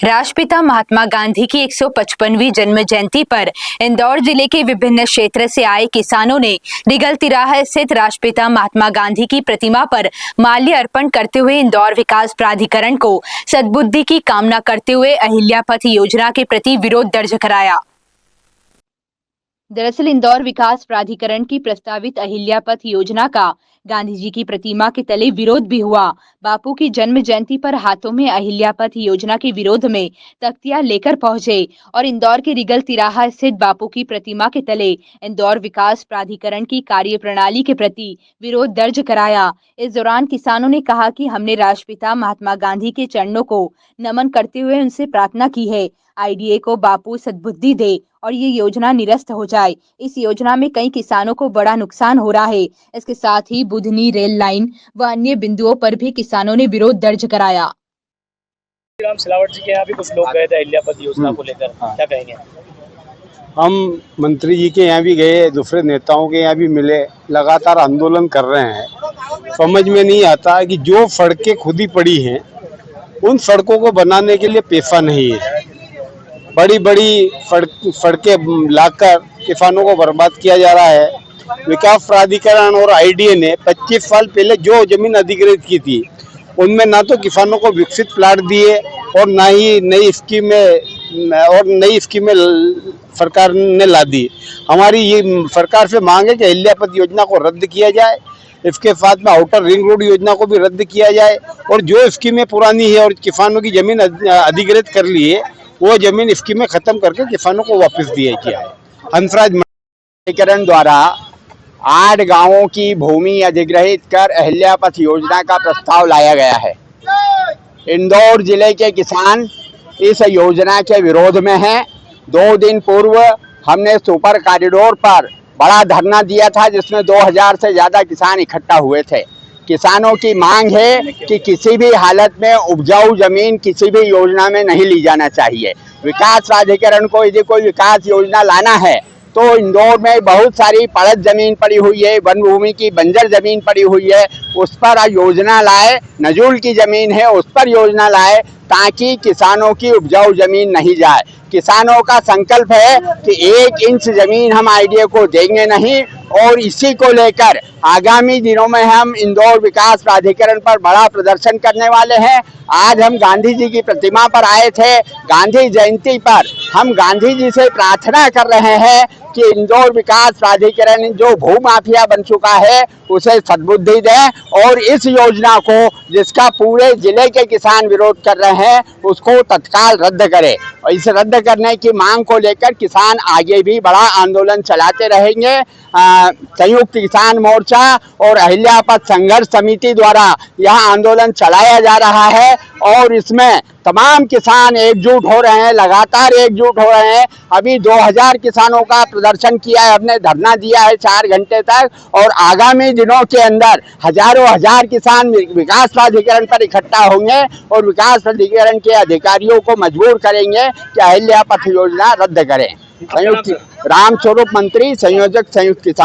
राष्ट्रपिता महात्मा गांधी की 155वीं जन्म जयंती पर इंदौर जिले के विभिन्न क्षेत्र से आए किसानों ने रिगल तिराहा स्थित राष्ट्रपिता महात्मा गांधी की प्रतिमा पर माल्य अर्पण करते हुए इंदौर विकास प्राधिकरण को सद्बुद्धि की कामना करते हुए अहिल्या पथ योजना के प्रति विरोध दर्ज कराया। दरअसल इंदौर विकास प्राधिकरण की प्रस्तावित अहिल्या पथ योजना का गांधी जी की प्रतिमा के तले विरोध भी हुआ। बापू की जन्म जयंती पर हाथों में अहिल्या पथ योजना के विरोध में तख्तियां लेकर पहुंचे और इंदौर के रिगल तिराहा स्थित बापू की प्रतिमा के तले इंदौर विकास प्राधिकरण की कार्यप्रणाली के प्रति विरोध दर्ज कराया। इस दौरान किसानों ने कहा कि हमने राष्ट्रपिता महात्मा गांधी के चरणों को नमन करते हुए उनसे प्रार्थना की है, आईडीए को बापू सद्बुद्धि दे और ये योजना निरस्त हो जाए। इस योजना में कई किसानों को बड़ा नुकसान हो रहा है। इसके साथ ही बुधनी रेल लाइन व अन्य बिंदुओं पर भी किसानों ने विरोध दर्ज कराया। राम सिलावट जी के यहाँ भी कुछ लोग गए थे अहिल्या पथ योजना को लेकर, क्या कहेंगे? हम मंत्री जी के यहाँ भी गए, दूसरे नेताओं के यहाँ भी मिले, लगातार आंदोलन कर रहे हैं। समझ में नहीं आता कि जो सड़कें खुद ही पड़ी हैं उन सड़कों को बनाने के लिए पैसा नहीं है। बड़ी बड़ी सड़कें लाकर किसानों को बर्बाद किया जा रहा है। विकास प्राधिकरण और आईडीए ने 25 साल पहले जो जमीन अधिग्रहित की थी उनमें ना तो किसानों को विकसित प्लाट दिए और ना ही नई स्कीमें सरकार ने ला दी। हमारी ये सरकार से मांग है कि अहिल्या पथ योजना को रद्द किया जाए, इसके साथ में आउटर रिंग रोड योजना को भी रद्द किया जाए और जो स्कीमें पुरानी है और किसानों की जमीन अधिग्रहित कर ली है वो जमीन स्कीमें खत्म करके किसानों को वापस दिया गया है। हंसराज प्राधिकरण द्वारा 8 गांवों की भूमि अधिग्रहित कर अहिल्या पथ योजना का प्रस्ताव लाया गया है। इंदौर जिले के किसान इस योजना के विरोध में हैं। 2 दिन पूर्व हमने सुपर कॉरिडोर पर बड़ा धरना दिया था जिसमें 2000 से ज्यादा किसान इकट्ठा हुए थे। किसानों की मांग है कि किसी भी हालत में उपजाऊ जमीन किसी भी योजना में नहीं ली जाना चाहिए। विकास प्राधिकरण को यदि कोई विकास योजना लाना है तो इंदौर में बहुत सारी पड़त जमीन पड़ी हुई है, वन भूमि की बंजर जमीन पड़ी हुई है, उस पर योजना लाए। नजूल की जमीन है उस पर योजना लाए ताकि किसानों की उपजाऊ जमीन नहीं जाए। किसानों का संकल्प है कि 1 इंच जमीन हम आईडीए को देंगे नहीं और इसी को लेकर आगामी दिनों में हम इंदौर विकास प्राधिकरण पर बड़ा प्रदर्शन करने वाले हैं। आज हम गांधी जी की प्रतिमा पर आए थे। गांधी जयंती पर हम गांधी जी से प्रार्थना कर रहे हैं कि इंदौर विकास प्राधिकरण जो भूमाफिया बन चुका है उसे सद्बुद्धि दें और इस योजना को जिसका पूरे जिले के किसान विरोध कर रहे हैं उसको तत्काल रद्द करें। और इस रद्द करने की मांग को लेकर किसान आगे भी बड़ा आंदोलन चलाते रहेंगे। संयुक्त किसान मोर्चा और अहिल्या पथ संघर्ष समिति द्वारा यह आंदोलन चलाया जा रहा है और इसमें तमाम किसान एकजुट हो रहे हैं, लगातार एकजुट हो रहे हैं। अभी 2000 किसानों का प्रदर्शन किया है, हमने धरना दिया है 4 घंटे तक और आगामी दिनों के अंदर हजार किसान विकास प्राधिकरण पर इकट्ठा होंगे और विकास प्राधिकरण के अधिकारियों को मजबूर करेंगे कि अहिल्या पथ योजना रद्द करें। संयुक्त रामस्वरूप मंत्री, संयोजक, संयुक्त किसान।